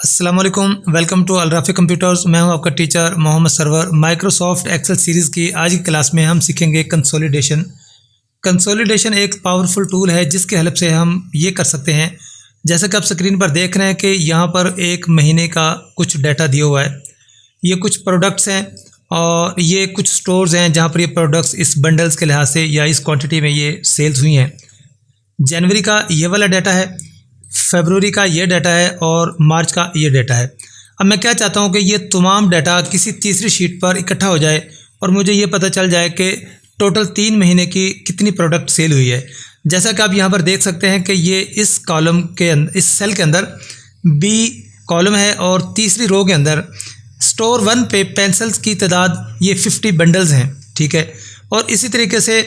अस्सलाम वालेकुम, welcome to अलराफी computers. मैं हूं आपका teacher Mohammad Sarwar. Microsoft Excel series की आज की क्लास में हम सीखेंगे कंसोलिडेशन। कंसोलिडेशन एक पावरफुल टूल है जिसकी हेल्प से हम ये कर सकते हैं। जैसा कि आप स्क्रीन पर देख रहे हैं कि यहाँ पर एक महीने का कुछ डाटा दिया हुआ है। ये कुछ प्रोडक्ट्स हैं और ये कुछ स्टोर्स हैं जहाँ पर ये प्रोडक्ट्स इस बंडल्स के लिहाज से या इस क्वांटिटी में ये सेल्स हुई हैं। जनवरी का ये वाला डाटा है, फरवरी का ये डाटा है और मार्च का ये डाटा है। अब मैं क्या चाहता हूँ कि ये तमाम डाटा किसी तीसरी शीट पर इकट्ठा हो जाए और मुझे ये पता चल जाए कि टोटल 3 महीने की कितनी प्रोडक्ट सेल हुई है। जैसा कि आप यहाँ पर देख सकते हैं कि ये इस कॉलम के अंदर, इस सेल के अंदर बी कॉलम है और तीसरी रो के अंदर स्टोर 1 पे पेंसिल्स की तादाद ये 50 बंडल्स हैं, ठीक है। और इसी तरीके से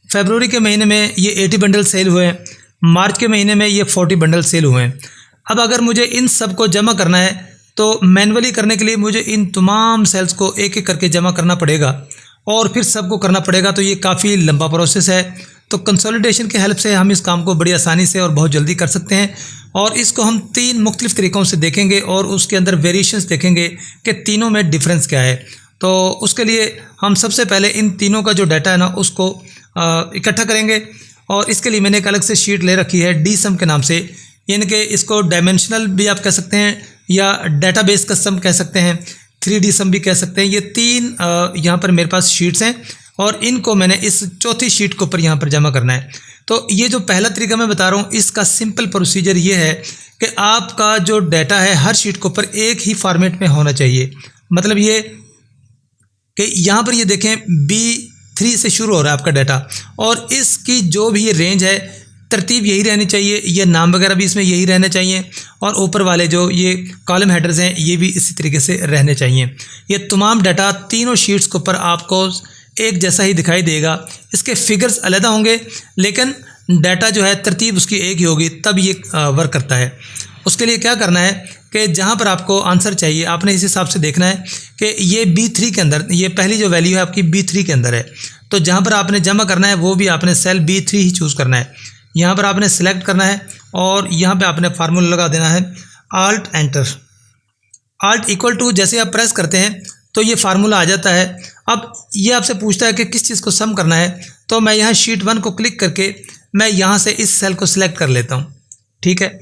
फरवरी के महीने में ये 80 बंडल सेल हुए हैं, मार्च के महीने में ये 40 बंडल सेल हुए हैं। अब अगर मुझे इन सब को जमा करना है तो मैन्युअली करने के लिए मुझे इन तमाम सेल्स को एक एक करके जमा करना पड़ेगा और फिर सबको करना पड़ेगा, तो ये काफ़ी लंबा प्रोसेस है। तो कंसोलिडेशन की हेल्प से हम इस काम को बड़ी आसानी से और बहुत जल्दी कर सकते हैं और इसको हम 3 मुख्तलिफ तरीक़ों से देखेंगे और उसके अंदर वेरिएशंस देखेंगे कि तीनों में डिफरेंस क्या है। तो उसके लिए हम सबसे पहले इन तीनों का जो डाटा है ना उसको इकट्ठा करेंगे और इसके लिए मैंने एक अलग से शीट ले रखी है डी सम के नाम से। यानी कि इसको डायमेंशनल भी आप कह सकते हैं या डेटाबेस का सम कह सकते हैं, 3D सम भी कह सकते हैं। ये 3 यहाँ पर मेरे पास शीट्स हैं और इनको मैंने इस चौथी शीट के ऊपर यहाँ पर जमा करना है। तो ये जो पहला तरीका मैं बता रहा हूँ इसका सिंपल प्रोसीजर ये है कि आपका जो डाटा है हर शीट के ऊपर एक ही फॉर्मेट में होना चाहिए। मतलब ये कि यहाँ पर ये देखें B3 से शुरू हो रहा है आपका डाटा और इसकी जो भी ये रेंज है तरतीब यही रहनी चाहिए, ये नाम वगैरह भी इसमें यही रहने चाहिए और ऊपर वाले जो ये कॉलम हेडर्स हैं ये भी इसी तरीके से रहने चाहिए। ये तमाम डाटा तीनों शीट्स के ऊपर आपको एक जैसा ही दिखाई देगा। इसके फिगर्स अलग होंगे लेकिन डाटा जो है तरतीब उसकी एक ही होगी, तब ये वर्क करता है। उसके लिए क्या करना है कि जहाँ पर आपको आंसर चाहिए आपने इस हिसाब से देखना है कि ये B3 के अंदर, ये पहली जो वैल्यू है आपकी B3 के अंदर है, तो जहाँ पर आपने जमा करना है वो भी आपने सेल B3 ही चूज़ करना है। यहाँ पर आपने सेलेक्ट करना है और यहाँ पे आपने फार्मूला लगा देना है Alt enter. Alt equal to जैसे आप प्रेस करते हैं तो ये फार्मूला आ जाता है। अब ये आपसे पूछता है कि किस चीज़ को सम करना है, तो मैं यहाँ शीट 1 को क्लिक करके मैं यहाँ से इस सेल को सिलेक्ट कर लेता हूँ, ठीक है।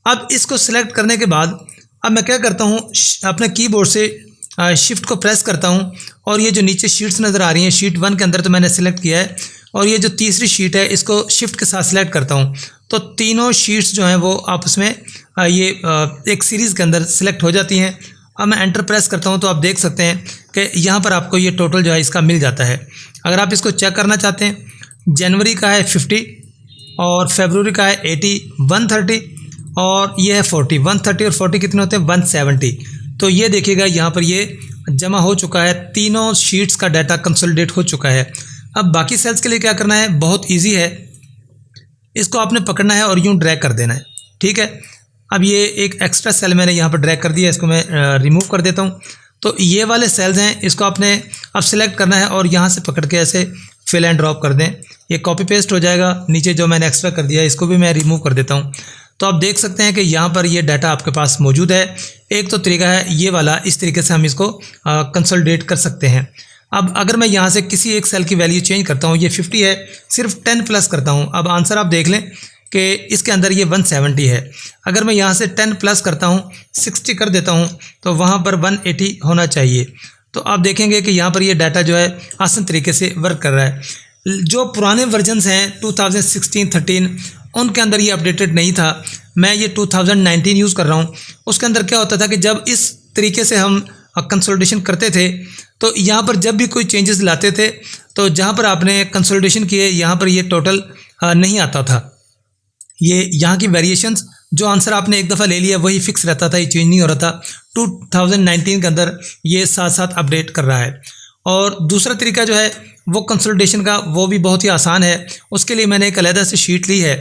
अब इसको सिलेक्ट करने के बाद अब मैं क्या करता हूँ, अपने कीबोर्ड से शिफ्ट को प्रेस करता हूँ और ये जो नीचे शीट्स नज़र आ रही हैं शीट 1 के अंदर तो मैंने सेलेक्ट किया है और ये जो तीसरी शीट है इसको शिफ्ट के साथ सेलेक्ट करता हूँ, तो तीनों शीट्स जो हैं वो आपस में ये एक सीरीज़ के अंदर सेलेक्ट हो जाती हैं। अब मैं एंटर प्रेस करता हूँ तो आप देख सकते हैं कि यहाँ पर आपको ये टोटल जो है इसका मिल जाता है। अगर आप इसको चेक करना चाहते हैं, जनवरी का है 50 और फरवरी का है 80, 130 और ये है 40। 130 और 40 कितने होते हैं, 170। तो ये देखिएगा यहाँ पर ये जमा हो चुका है, तीनों शीट्स का डाटा कंसोलिडेट हो चुका है। अब बाकी सेल्स के लिए क्या करना है, बहुत इजी है। इसको आपने पकड़ना है और यूं ड्रैग कर देना है, ठीक है। अब ये एक एक्स्ट्रा सेल मैंने यहाँ पर ड्रैग कर दिया, इसको मैं रिमूव कर देता हूँ। तो ये वाले सेल्स हैं, इसको आपने अब सिलेक्ट करना है और यहाँ से पकड़ के ऐसे फिल एंड ड्रॉप कर दें, ये कॉपी पेस्ट हो जाएगा। नीचे जो मैंने एक्स्ट्रा कर दिया इसको भी मैं रिमूव कर देता हूँ। तो आप देख सकते हैं कि यहाँ पर ये डाटा आपके पास मौजूद है। एक तो तरीका है ये वाला, इस तरीके से हम इसको कंसोलिडेट कर सकते हैं। अब अगर मैं यहाँ से किसी एक सेल की वैल्यू चेंज करता हूँ, ये 50 है, सिर्फ 10 प्लस करता हूँ, अब आंसर आप देख लें कि इसके अंदर ये 170 है। अगर मैं यहाँ से 10 प्लस करता हूँ, 60 कर देता हूँ, तो वहाँ पर 180 होना चाहिए। तो आप देखेंगे कि यहाँ पर ये डाटा जो है आसान तरीके से वर्क कर रहा है। जो पुराने वर्जन्स हैं 2016, 13 उनके अंदर ये अपडेटेड नहीं था। मैं ये 2019 यूज़ कर रहा हूँ। उसके अंदर क्या होता था कि जब इस तरीके से हम कंसोलिडेशन करते थे तो यहाँ पर जब भी कोई चेंजेस लाते थे तो जहाँ पर आपने कंसोलिडेशन किए यहाँ पर ये टोटल नहीं आता था। ये यहाँ की वेरिएशंस जो आंसर आपने एक दफ़ा ले लिया वही फिक्स रहता था, ये चेंज नहीं हो रहा था। 2019 के अंदर ये साथ साथ अपडेट कर रहा है। और दूसरा तरीका जो है वो कंसोलिडेशन का, वो भी बहुत ही आसान है। उसके लिए मैंने एक अलग से शीट ली है।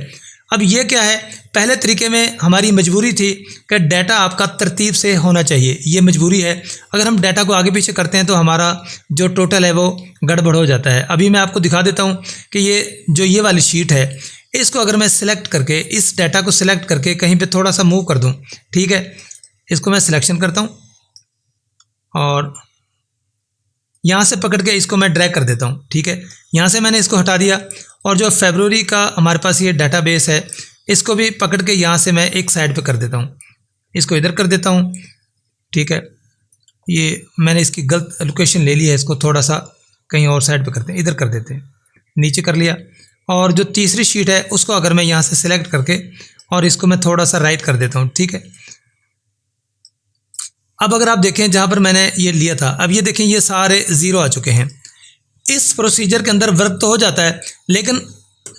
अब ये क्या है, पहले तरीके में हमारी मजबूरी थी कि डाटा आपका तरतीब से होना चाहिए, ये मजबूरी है। अगर हम डाटा को आगे पीछे करते हैं तो हमारा जो टोटल है वो गड़बड़ हो जाता है। अभी मैं आपको दिखा देता हूँ कि ये वाली शीट है, इसको अगर मैं सिलेक्ट करके इस डाटा को सिलेक्ट करके कहीं पे थोड़ा सा मूव कर दूँ, ठीक है, इसको मैं सिलेक्शन करता हूँ और यहाँ से पकड़ के इसको मैं ड्रैग कर देता हूँ। ठीक है, यहाँ से मैंने इसको हटा दिया और जो फरवरी का हमारे पास ये डाटाबेस है इसको भी पकड़ के यहाँ से मैं एक साइड पे कर देता हूँ, इसको इधर कर देता हूँ। ठीक है, ये मैंने इसकी गलत लोकेशन ले ली है, इसको थोड़ा सा कहीं और साइड पे करते हैं, इधर कर देते हैं, नीचे कर लिया। और जो तीसरी शीट है उसको अगर मैं यहाँ से सिलेक्ट करके और इसको मैं थोड़ा सा राइट कर देता हूँ। ठीक है, अब अगर आप देखें जहाँ पर मैंने ये लिया था, अब ये देखें ये सारे ज़ीरो आ चुके हैं। इस प्रोसीजर के अंदर वर्क तो हो जाता है, लेकिन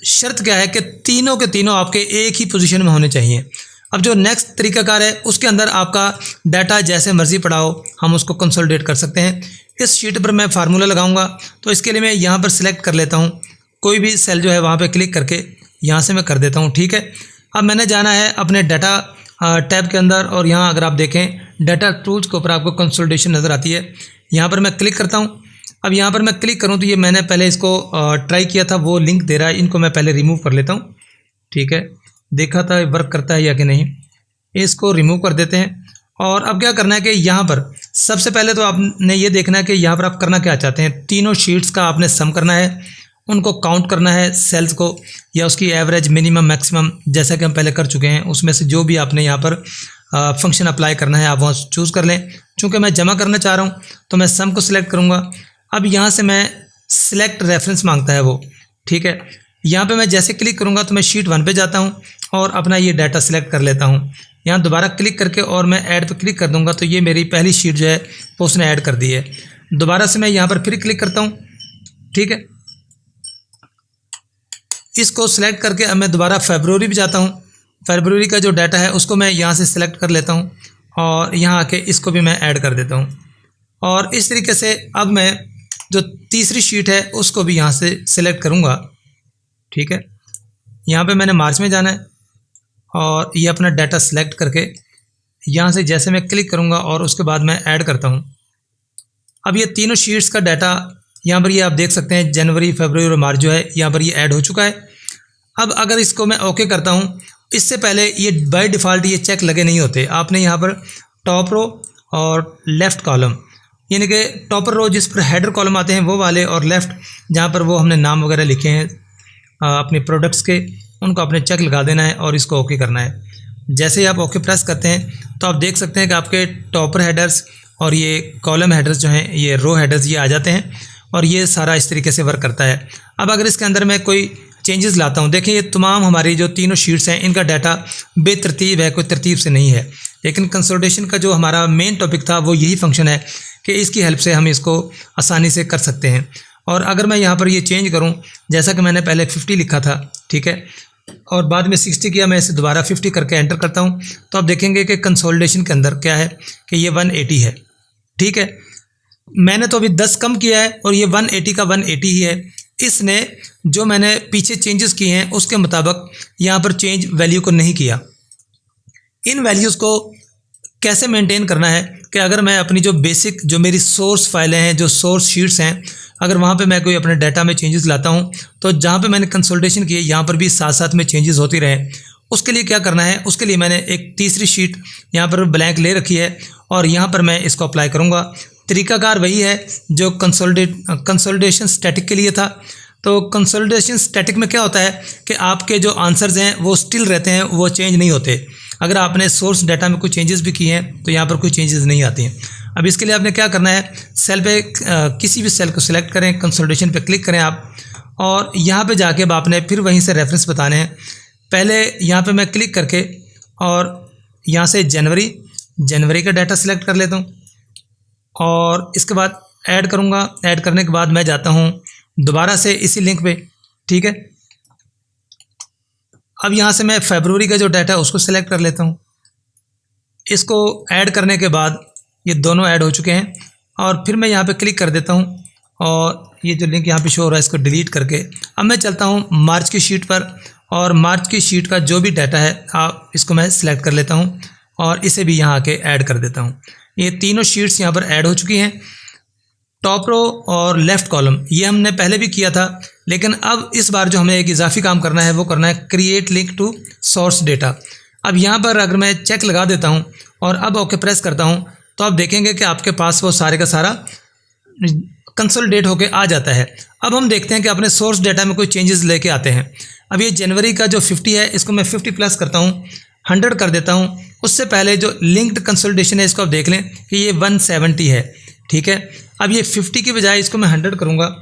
शर्त क्या है कि तीनों के तीनों आपके एक ही पोजीशन में होने चाहिए। अब जो नेक्स्ट तरीकाकार है उसके अंदर आपका डाटा जैसे मर्जी पड़ा हो, हम उसको कंसोलिडेट कर सकते हैं। इस शीट पर मैं फार्मूला लगाऊंगा, तो इसके लिए मैं यहाँ पर सिलेक्ट कर लेता हूँ, कोई भी सेल जो है वहाँ पे क्लिक करके यहाँ से मैं कर देता हूँ। ठीक है, अब मैंने जाना है अपने डाटा टैब के अंदर और यहाँ अगर आप देखें डाटा टूल्स के ऊपर आपको कंसोलिडेशन नज़र आती है, यहाँ पर मैं क्लिक करता हूँ। अब यहाँ पर मैं क्लिक करूँ तो ये मैंने पहले इसको ट्राई किया था, वो लिंक दे रहा है, इनको मैं पहले रिमूव कर लेता हूँ। ठीक है, देखा था वर्क करता है या कि नहीं, इसको रिमूव कर देते हैं। और अब क्या करना है कि यहाँ पर सबसे पहले तो आपने ये देखना है कि यहाँ पर आप करना क्या चाहते हैं। तीनों शीट्स का आपने सम करना है, उनको काउंट करना है सेल्स को, या उसकी एवरेज मिनिमम मैक्सिमम जैसा कि हम पहले कर चुके हैं, उसमें से जो भी आपने यहाँ पर फंक्शन अप्लाई करना है आप वहाँ चूज़ कर लें। चूँकि मैं जमा करना चाह रहा हूँ तो मैं सम को सिलेक्ट करूँगा। अब यहाँ से मैं सिलेक्ट रेफरेंस मांगता है वो। ठीक है, यहाँ पे मैं जैसे क्लिक करूँगा तो मैं शीट 1 पे जाता हूँ और अपना ये डाटा सिलेक्ट कर लेता हूँ। यहाँ दोबारा क्लिक करके और मैं ऐड पे क्लिक कर दूँगा तो ये मेरी पहली शीट जो है वो उसने ऐड कर दी है। दोबारा से मैं यहाँ पर फिर क्लिक करता हूँ। ठीक है, इसको सिलेक्ट करके अब मैं दोबारा फरवरी भी जाता हूँ। फरवरी का जो डाटा है उसको मैं यहाँ से सिलेक्ट कर लेता हूँ और यहाँ आके इसको भी मैं ऐड कर देता हूँ। और इस तरीके से अब मैं जो तीसरी शीट है उसको भी यहाँ से सिलेक्ट करूँगा। ठीक है, यहाँ पे मैंने मार्च में जाना है और ये अपना डाटा सिलेक्ट करके यहाँ से जैसे मैं क्लिक करूँगा और उसके बाद मैं ऐड करता हूँ। अब ये तीनों शीट्स का डाटा यहाँ पर ये आप देख सकते हैं, जनवरी फरवरी और मार्च जो है यहाँ पर ये ऐड हो चुका है। अब अगर इसको मैं ओके करता हूँ, इससे पहले ये बाय डिफ़ॉल्ट ये चेक लगे नहीं होते। आपने यहाँ पर टॉप रो और लेफ़्ट कॉलम, यानी कि टॉपर रो जिस पर हेडर कॉलम आते हैं वो वाले, और लेफ़्ट जहाँ पर वो हमने नाम वगैरह लिखे हैं अपने प्रोडक्ट्स के, उनको आपने चेक लगा देना है और इसको ओके करना है। जैसे ही आप ओके प्रेस करते हैं तो आप देख सकते हैं कि आपके टॉपर हेडर्स और ये कॉलम हेडर्स जो हैं, ये रो हेडर्स ये आ जाते हैं और ये सारा इस तरीके से वर्क करता है। अब अगर इसके अंदर मैं कोई चेंजेस लाता हूँ, देखिए ये तमाम हमारी जो तीनों शीट्स हैं इनका डाटा बेतरतीब है, कोई तरतीब से नहीं है। लेकिन कंसोलिडेशन का जो हमारा मेन टॉपिक था वो यही फंक्शन है कि इसकी हेल्प से हम इसको आसानी से कर सकते हैं। और अगर मैं यहाँ पर ये चेंज करूँ, जैसा कि मैंने पहले 50 लिखा था, ठीक है, और बाद में 60 किया, मैं इसे दोबारा 50 करके एंटर करता हूँ, तो आप देखेंगे कि कंसोलिडेशन के अंदर क्या है कि ये 180 है। ठीक है, मैंने तो अभी 10 कम किया है और ये 180 का 180 ही है। इसने जो मैंने पीछे चेंजेस किए हैं उसके मुताबिक यहाँ पर चेंज वैल्यू को नहीं किया। इन वैल्यूज़ को कैसे मेंटेन करना है कि अगर मैं अपनी जो बेसिक जो मेरी सोर्स फाइलें हैं, जो सोर्स शीट्स हैं, अगर वहाँ पे मैं कोई अपने डाटा में चेंजेस लाता हूँ तो जहाँ पे मैंने कंसोलिडेशन किए यहाँ पर भी साथ साथ में चेंजेस होती रहे। उसके लिए क्या करना है, उसके लिए मैंने एक तीसरी शीट यहाँ पर ब्लैंक ले रखी है और यहाँ पर मैं इसको अप्लाई करूँगा। तरीकाकार वही है जो कंसोलिडेशन स्टैटिक के लिए था। तो कंसोलिडेशन स्टैटिक में क्या होता है कि आपके जो आंसर्स हैं वो स्टिल रहते हैं, वो चेंज नहीं होते। अगर आपने सोर्स डाटा में कोई चेंजेस भी किए हैं तो यहाँ पर कोई चेंजेस नहीं आती हैं। अब इसके लिए आपने क्या करना है, सेल पे किसी भी सेल को सिलेक्ट करें, कंसोलिडेशन पे क्लिक करें आप, और यहाँ पे जाके अब आपने फिर वहीं से रेफरेंस बताने हैं। पहले यहाँ पे मैं क्लिक करके और यहाँ से जनवरी का डाटा सिलेक्ट कर लेता हूँ और इसके बाद ऐड करूँगा। ऐड करने के बाद मैं जाता हूँ दोबारा से इसी लिंक पे। ठीक है, अब यहाँ से मैं फरवरी का जो डाटा है उसको सिलेक्ट कर लेता हूँ। इसको ऐड करने के बाद ये दोनों ऐड हो चुके हैं और फिर मैं यहाँ पे क्लिक कर देता हूँ और ये जो लिंक यहाँ पे शो हो रहा है इसको डिलीट करके अब मैं चलता हूँ मार्च की शीट पर, और मार्च की शीट का जो भी डाटा है आप इसको मैं सिलेक्ट कर लेता हूँ और इसे भी यहाँ आके ऐड कर देता हूँ। ये तीनों शीट्स यहाँ पर ऐड हो चुकी हैं। टॉप रो और लेफ़्ट कॉलम ये हमने पहले भी किया था, लेकिन अब इस बार जो हमें एक इजाफी काम करना है वो करना है create link to source data. अब यहाँ पर अगर मैं चेक लगा देता हूँ और अब ओके प्रेस करता हूँ तो आप देखेंगे कि आपके पास वो सारे का सारा कंसोलिडेट होके आ जाता है। अब हम देखते हैं कि अपने सोर्स डेटा में कोई चेंजेस लेके आते हैं। अब ये जनवरी का जो 50 है इसको मैं 50 प्लस करता हूँ, 100 कर देता हूँ। उससे पहले जो लिंक्ड कंसोलिडेशन है इसको आप देख लें कि ये 170 है, ठीक है। अब ये 50 की बजाय इसको मैं 100 करूँगा,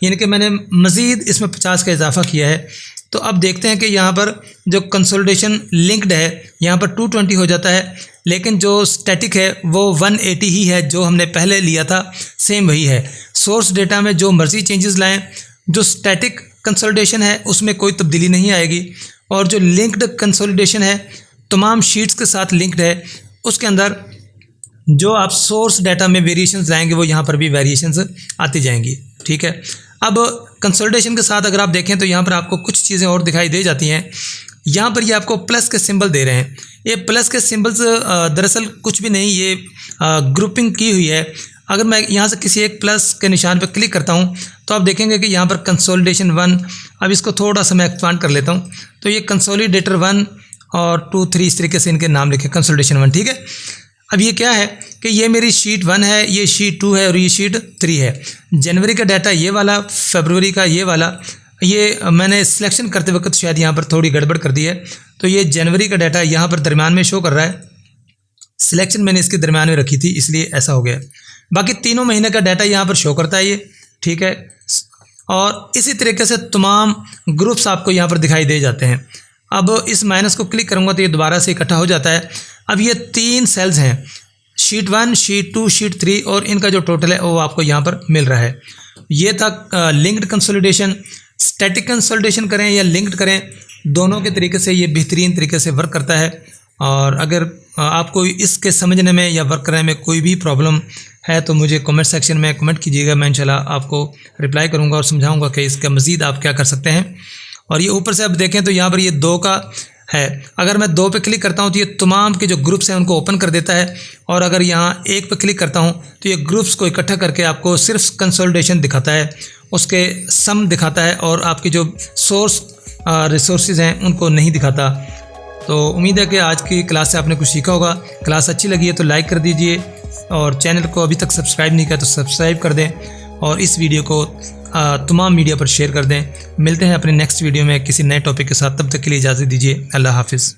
यानी कि मैंने मज़ीद इसमें 50 का इजाफा किया है। तो अब देखते हैं कि यहाँ पर जो कंसोलिडेशन लिंक्ड है यहाँ पर 220 हो जाता है, लेकिन जो स्टैटिक है वो 180 ही है, जो हमने पहले लिया था सेम वही है। सोर्स डेटा में जो मर्ज़ी चेंजेस लाएं, जो स्टैटिक कंसोलिडेशन है उसमें कोई तब्दीली नहीं आएगी, और जो लिंक्ड कंसोलिडेशन है तमाम शीट्स के साथ लिंक्ड है, उसके अंदर जो आप सोर्स डाटा में वेरिएशंस लाएंगे वो यहाँ पर भी वेरिएशंस आती जाएंगी, ठीक है। अब कंसोलिडेशन के साथ अगर आप देखें तो यहाँ पर आपको कुछ चीज़ें और दिखाई दे जाती हैं। यहाँ पर ये आपको प्लस के सिंबल दे रहे हैं। ये प्लस के सिंबल्स दरअसल कुछ भी नहीं, ये ग्रुपिंग की हुई है। अगर मैं यहाँ से किसी एक प्लस के निशान पर क्लिक करता हूँ तो आप देखेंगे कि यहाँ पर कंसोलिडेशन 1, अब इसको थोड़ा सा मैं एक्सपांड कर लेता हूँ तो ये कंसोलिडेटर 1 और 2, 3 इस तरीके से इनके नाम लिखे, कंसोलिडेशन 1, ठीक है। अब ये क्या है कि ये मेरी शीट 1 है, ये शीट 2 है और ये शीट 3 है। जनवरी का डाटा ये वाला, फरवरी का ये वाला, ये मैंने सिलेक्शन करते वक्त शायद यहाँ पर थोड़ी गड़बड़ कर दी है, तो ये जनवरी का डाटा यहाँ पर दरम्यान में शो कर रहा है। सिलेक्शन मैंने इसके दरम्यान में रखी थी इसलिए ऐसा हो गया। बाकी तीनों महीने का डाटा यहाँ पर शो करता है ये, ठीक है। और इसी तरीके से तमाम ग्रुप्स आपको यहाँ पर दिखाई दे जाते हैं। अब इस माइनस को क्लिक करूँगा तो ये दोबारा से इकट्ठा हो जाता है। अब ये 3 सेल्स हैं, शीट 1, शीट 2, शीट 3, और इनका जो टोटल है वो आपको यहाँ पर मिल रहा है। ये था लिंक्ड कंसोलिडेशन। स्टैटिक कंसोलिडेशन करें या लिंक्ड करें, दोनों के तरीके से ये बेहतरीन तरीके से वर्क करता है। और अगर आपको इसके समझने में या वर्क करने में कोई भी प्रॉब्लम है तो मुझे कमेंट सेक्शन में कमेंट कीजिएगा, मैं इंशाल्लाह आपको रिप्लाई करूँगा और समझाऊँगा कि इसका मज़ीद आप क्या कर सकते हैं। और ये ऊपर से आप देखें तो यहाँ पर ये 2 का है, अगर मैं 2 पे क्लिक करता हूँ तो ये तमाम के जो ग्रुप्स हैं उनको ओपन कर देता है, और अगर यहाँ 1 पे क्लिक करता हूँ तो ये ग्रुप्स को इकट्ठा करके आपको सिर्फ कंसोलिडेशन दिखाता है, उसके सम दिखाता है, और आपकी जो सोर्स रिसोर्सेज हैं उनको नहीं दिखाता। तो उम्मीद है कि आज की क्लास से आपने कुछ सीखा होगा। क्लास अच्छी लगी है तो लाइक कर दीजिए, और चैनल को अभी तक सब्सक्राइब नहीं किया तो सब्सक्राइब कर दें, और इस वीडियो को तमाम मीडिया पर शेयर कर दें। मिलते हैं अपने नेक्स्ट वीडियो में किसी नए टॉपिक के साथ, तब तक के लिए इजाज़त दीजिए। अल्लाह हाफिज़।